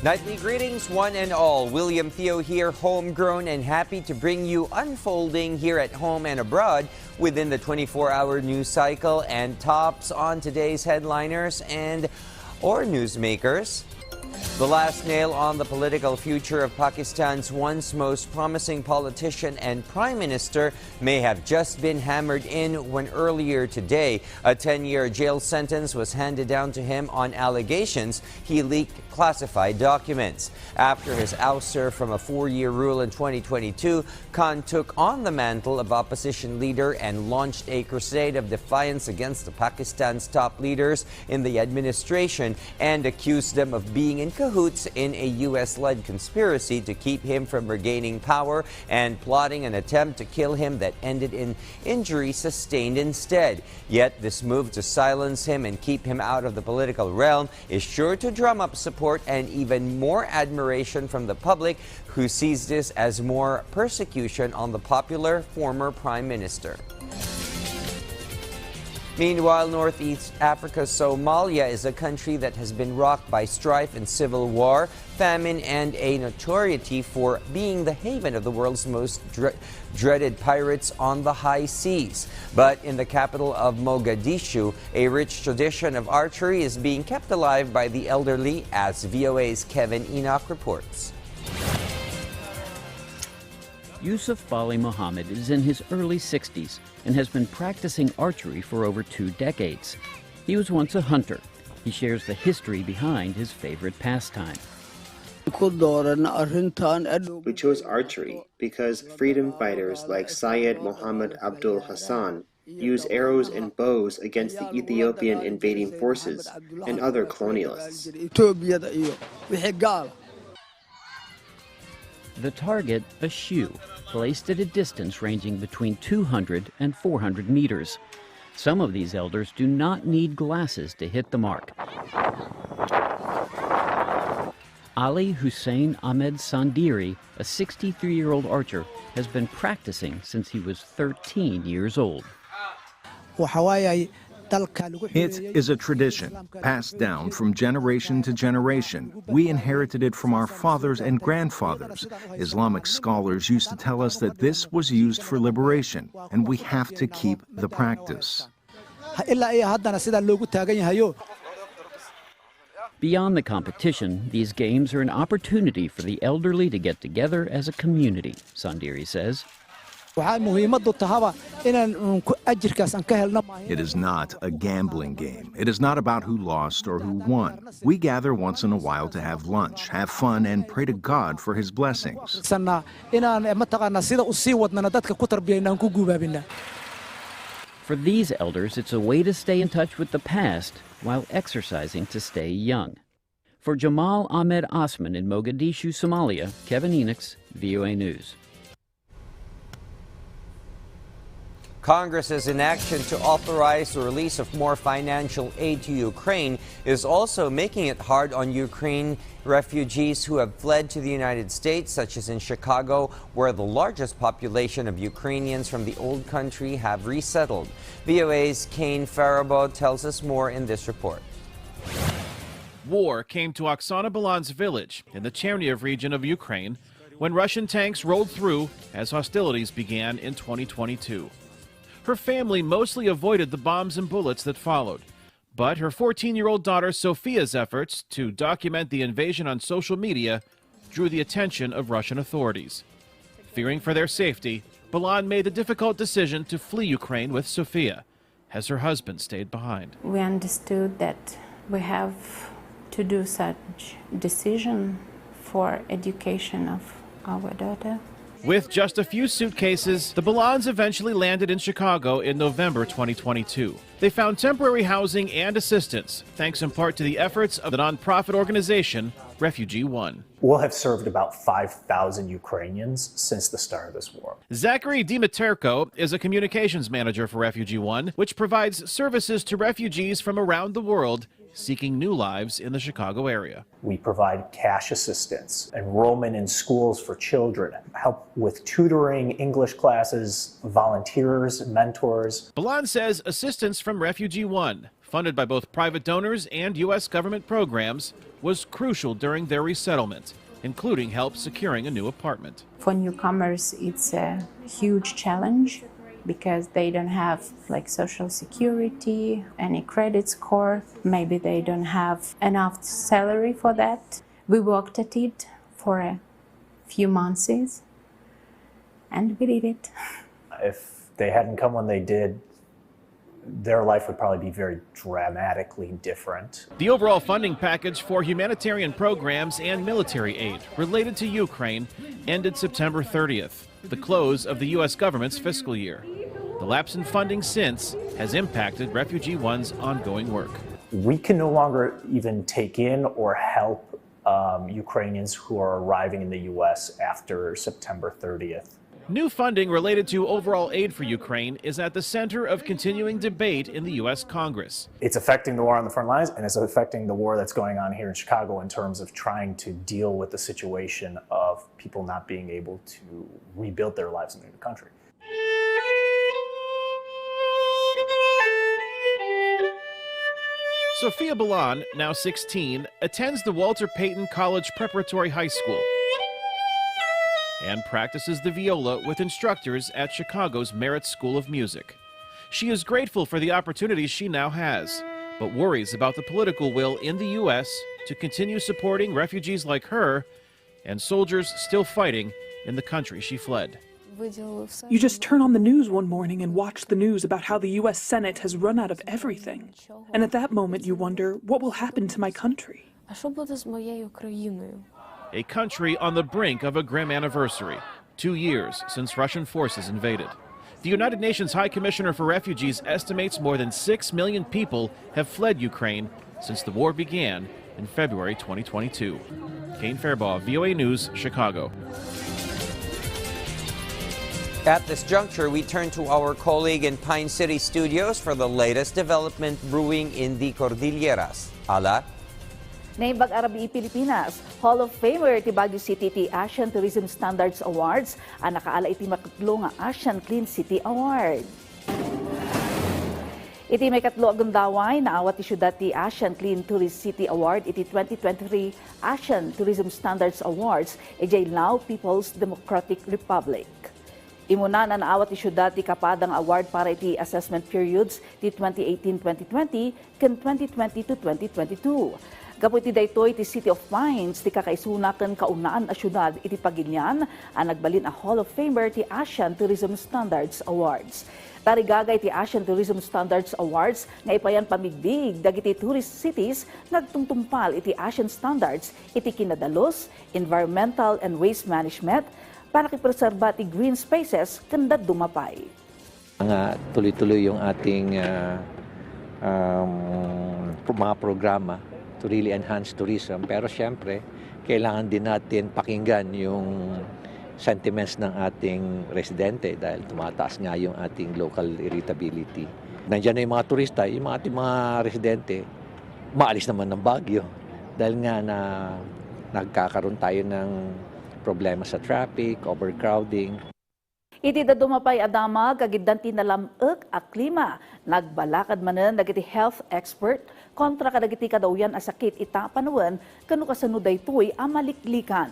Nightly greetings, one and all. William Theo here, homegrown and happy to bring you unfolding here at home and abroad within the 24-hour news cycle and tops on today's headliners or newsmakers. The last nail on the political future of Pakistan's once most promising politician and prime minister may have just been hammered in when earlier today a 10-year jail sentence was handed down to him on allegations he leaked classified documents. After his ouster from a 4-year rule in 2022, Khan took on the mantle of opposition leader and launched a crusade of defiance against Pakistan's top leaders in the administration and accused them of being in cahoots in a U.S.-led conspiracy to keep him from regaining power and plotting an attempt to kill him that ended in injury sustained instead. Yet this move to silence him and keep him out of the political realm is sure to drum up support and even more admiration from the public, who sees this as more persecution on the popular former prime minister. Meanwhile, Northeast Africa's Somalia is a country that has been rocked by strife and civil war, famine, and a notoriety for being the haven of the world's most dreaded pirates on the high seas. But in the capital of Mogadishu, a rich tradition of archery is being kept alive by the elderly, as VOA's Kevin Enoch reports. Yusuf Bali Mohammed is in his early 60s and has been practicing archery for over 2 decades. He was once a hunter. He shares the history behind his favorite pastime. We chose archery because freedom fighters like Syed Muhammad Abdul Hassan use arrows and bows against the Ethiopian invading forces and other colonialists. The target, a shoe, placed at a distance ranging between 200 and 400 meters. Some of these elders do not need glasses to hit the mark. Ali Hussein Ahmed Sandiri, a 63-year-old archer, has been practicing since he was 13 years old. It is a tradition passed down from generation to generation. We inherited it from our fathers and grandfathers. Islamic scholars used to tell us that this was used for liberation, and we have to keep the practice. Beyond the competition, these games are an opportunity for the elderly to get together as a community, Sandiri says. It is not a gambling game. It is not about who lost or who won. We gather once in a while to have lunch, have fun, and pray to God for His blessings. For these elders, it's a way to stay in touch with the past while exercising to stay young. For Jamal Ahmed Osman in Mogadishu, Somalia, Kevin Enoch, VOA News. Congress's inaction to authorize the release of more financial aid to Ukraine is also making it hard on Ukraine refugees who have fled to the United States, such as in Chicago, where the largest population of Ukrainians from the old country have resettled. VOA's Kane Faribault tells us more in this report. War came to Oksana Balan's village in the Chernihiv region of Ukraine when Russian tanks rolled through as hostilities began in 2022. Her family mostly avoided the bombs and bullets that followed, but her 14-year-old daughter Sophia's efforts to document the invasion on social media drew the attention of Russian authorities. Fearing for their safety, Balan made the difficult decision to flee Ukraine with Sophia, as her husband stayed behind. We understood that we have to do such decision for education of our daughter. With just a few suitcases, the Balans eventually landed in Chicago in November 2022. They found temporary housing and assistance, thanks in part to the efforts of the nonprofit organization Refugee One. We'll have served about 5,000 Ukrainians since the start of this war. Zachary Dimitarko is a communications manager for Refugee One, which provides services to refugees from around the world seeking new lives in the Chicago area. We provide cash assistance, enrollment in schools for children, help with tutoring, English classes, volunteers, mentors. Balan says assistance from Refugee One, funded by both private donors and U.S. government programs, was crucial during their resettlement, including help securing a new apartment. For newcomers, it's a huge challenge because they don't have like social security, any credit score. Maybe they don't have enough salary for that. We worked at it for a few months and we did it. If they hadn't come when they did, their life would probably be very dramatically different. The overall funding package for humanitarian programs and military aid related to Ukraine ended September 30th, the close of the U.S. government's fiscal year. The lapse in funding since has impacted Refugee One's ongoing work. We can no longer even take in or help Ukrainians who are arriving in the U.S. after September 30th. New funding related to overall aid for Ukraine is at the center of continuing debate in the U.S. Congress. It's affecting the war on the front lines, and it's affecting the war that's going on here in Chicago in terms of trying to deal with the situation of people not being able to rebuild their lives in the country. Sophia Balan, now 16, attends the Walter Payton College Preparatory High School and practices the viola with instructors at Chicago's Merit School of Music. She is grateful for the opportunities she now has, but worries about the political will in the U.S. to continue supporting refugees like her and soldiers still fighting in the country she fled. You just turn on the news one morning and watch the news about how the U.S. Senate has run out of everything. And at that moment you wonder, what will happen to my country? A country on the brink of a grim anniversary, 2 years since Russian forces invaded. The United Nations High Commissioner for Refugees estimates more than 6 million people have fled Ukraine since the war began in February 2022. Kane Fairbaugh, VOA News, Chicago. At this juncture, we turn to our colleague in Pine City Studios for the latest development brewing in the Cordilleras. Ala? Naimbag Arabi Pilipinas, Hall of Famer ti Baguio City ti Asian Tourism Standards Awards, ang nakaala iti makatlo nga Asian Clean City Award. Iti may katlo agundaway na awat ti syudad ti Asian Clean Tourist City Award iti 2023 Asian Tourism Standards Awards ijay Lao People's Democratic Republic. Imuna na naawat ti syudad ti kapadang award para iti assessment periods ti 2018-2020 ken 2020 to 2022. Gapo iti daytoy ti City of Pines ti kakaisuna ken kaunaan a syudad iti Pagilian ang nagbalin a Hall of Famer ti Asian Tourism Standards Awards. Tarigagay ti Asian Tourism Standards Awards nga ipayan pamigdig dagiti tourist cities nagtungtumpal iti Asian standards iti kinadalos, environmental and waste management para kipreserba ti green spaces ken dumapay. Tuloy-tuloy yung ating mga programa to really enhance tourism. Pero siyempre, kailangan din natin pakinggan yung sentiments ng ating residente dahil tumataas nga yung ating local irritability. Nandiyan na yung mga turista, yung mga ating mga residente, maalis naman ng Baguio dahil nga na nagkakaroon tayo ng problema sa traffic, overcrowding. Iti dumapay adama kagiddan tinalam-ek a klima. Nagbalakad manen dagiti health expert kontra kadagiti kadawyan a sakit ita panuwen kanu kasano daytoy a maliklikan.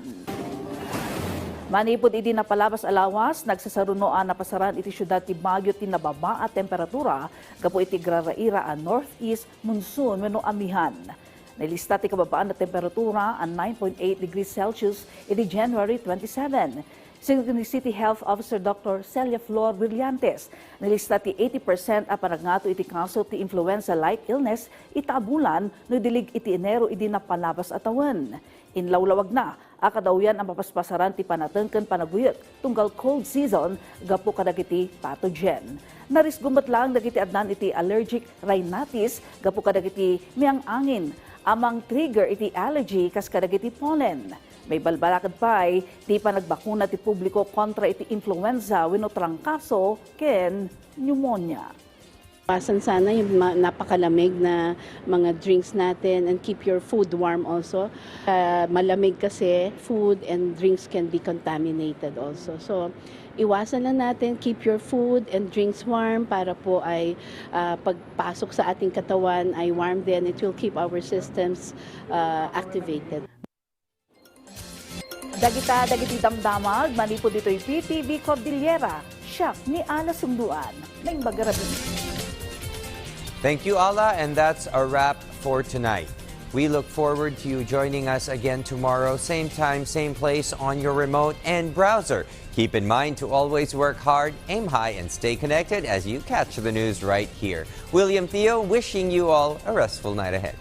Manipod idi napalabas alawas nagsasarunoan na pasaran iti syudad ti Baguio ti nababa a temperatura gapo iti graraira a northeast monsoon wenno amihan. Nilista ti kababaan na temperatura a 9.8 degrees Celsius iti January 27. City Health Officer Dr. Celia Flor Brillantes, nilista ti 80% a panagnato iti kaso ti influenza-like illness itabulan no dilig iti Enero idi napalabas atawan. Inlawlawag na, akadawyan ang mapaspasaran ti panatengken panaguyot tunggal cold season gapo kadagiti pathogen. Narisgumat lang dagiti adnan iti allergic rhinitis gapo kadagiti miyang angin, amang trigger iti allergy kas kadagiti pollen. May balbalakad pa'y di pa nagbakuna ti publiko kontra iti influenza wenno trangkaso ken pneumonia. Pasan sana yung napakalamig na mga drinks natin and keep your food warm also. Malamig kasi food and drinks can be contaminated also. So iwasan lang natin, keep your food and drinks warm para po ay pagpasok sa ating katawan ay warm din. It will keep our systems activated. Dagiti damdamag, manipo dito'y PTV Cordillera, siya ni Ana Sunduan, ng Bagarabi. Thank you, Ala, and that's a wrap for tonight. We look forward to you joining us again tomorrow, same time, same place on your remote and browser. Keep in mind to always work hard, aim high, and stay connected as you catch the news right here. William Theo wishing you all a restful night ahead.